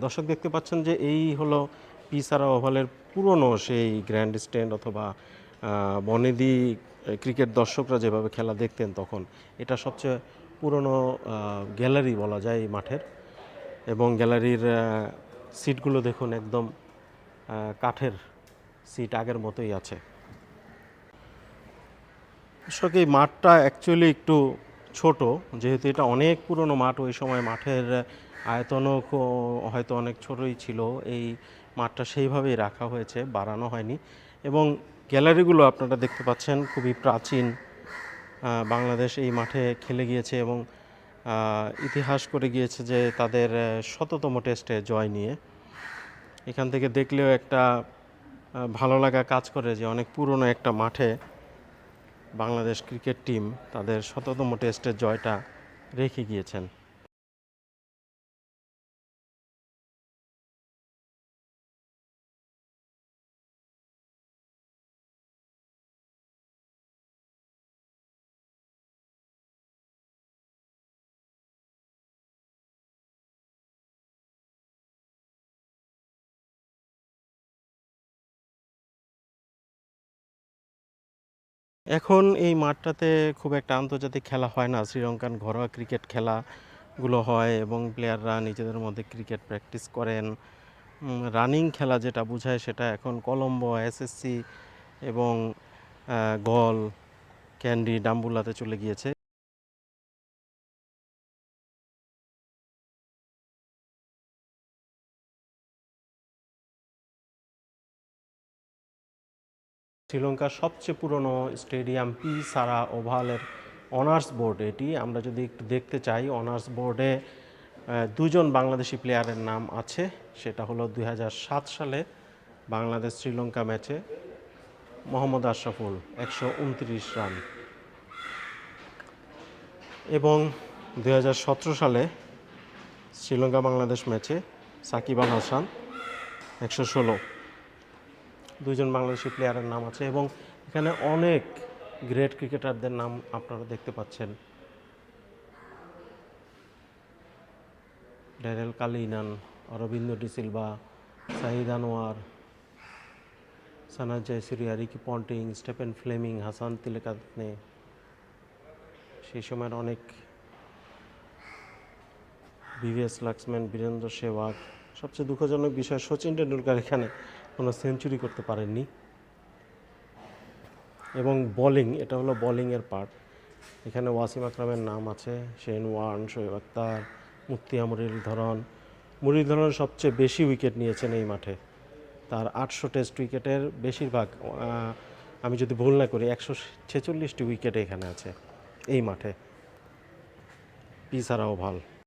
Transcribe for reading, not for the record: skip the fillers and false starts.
দর্শক দেখতে পাচ্ছেন যে এই হলো পিসারা ওভালের পুরনো সেই গ্র্যান্ড স্ট্যান্ড অথবা বনেদি ক্রিকেট দর্শকরা যেভাবে খেলা দেখতেন তখন। এটা সবচেয়ে পুরনো গ্যালারি বলা যায় এই মাঠের। এবং গ্যালারির সিটগুলো দেখুন একদম কাঠের সিট, আগের মতোই আছে। দর্শক এই মাঠটা অ্যাকচুয়ালি একটু ছোট, যেহেতু এটা অনেক পুরনো মাঠ। ওই সময় মাঠের আয়তনও হয়তো অনেক ছোটই ছিল। এই মাঠটা সেইভাবেই রাখা হয়েছে, বাড়ানো হয়নি। এবং গ্যালারিগুলো আপনারা দেখতে পাচ্ছেন খুবই প্রাচীন। বাংলাদেশ এই মাঠে খেলে গিয়েছে এবং ইতিহাস করে গিয়েছে যে তাদের শততম টেস্টে জয় নিয়ে। এখান থেকে দেখলেও একটা ভালো লাগা কাজ করে যে অনেক পুরনো একটা মাঠে বাংলাদেশ ক্রিকেট টিম তাদের শততম টেস্টের জয়টা রেখে গিয়েছেন। এখন এই মাঠটাতে খুব একটা আন্তর্জাতিক খেলা হয় না, শ্রীলঙ্কান ঘরোয়া ক্রিকেট খেলাগুলো হয় এবং প্লেয়াররা নিজেদের মধ্যে ক্রিকেট প্র্যাকটিস করেন। রানিং খেলা যেটা বোঝায় সেটা এখন কলম্বো, এসএসসি এবং গল, ক্যান্ডি, ডাম্বুলাতে চলে গিয়েছে। শ্রীলঙ্কার সবচেয়ে পুরনো স্টেডিয়াম পিসারা ওভালের অনার্স বোর্ড এটি। আমরা যদি একটু দেখতে চাই, অনার্স বোর্ডে দুজন বাংলাদেশি প্লেয়ারের নাম আছে। সেটা হলো 2007 সালে বাংলাদেশ শ্রীলঙ্কা ম্যাচে মোহাম্মদ আশরাফুল 129 রান, এবং 2017 সালে শ্রীলঙ্কা বাংলাদেশ ম্যাচে সাকিব আল হাসান 116। দুইজন বাংলাদেশি প্লেয়ারের নাম আছে এবং এখানে অনেক গ্রেট ক্রিকেটারদের নাম আপনারা দেখতে পাচ্ছেন। Daryll Cullinan, Aravinda de Silva, Saeed Anwar, Sanath Jayasuriya, Ricky Ponting, Stephen Fleming, Hashan Tillakaratne, সেই সময়ের অনেক, ভিভিএস লাক্সম্যান, বীরেন্দ্র সেহবাগ। সবচেয়ে দুঃখজনক বিষয় সচিন টেন্ডুলকার এখানে কোনো সেঞ্চুরি করতে পারেননি। এবং বোলিং, এটা হলো বোলিংয়ের পার্ট। এখানে ওয়াসিম আকরামের নাম আছে, শেন ওয়ার্ন, শোয়েব আক্তার, মুফতিয়া মুরলীধরন সবচেয়ে বেশি উইকেট নিয়েছেন এই মাঠে। তার 800 টেস্ট উইকেটের বেশিরভাগ, আমি যদি ভুল না করি, 146টি উইকেট এখানে আছে এই মাঠে, পিসারা ওভাল।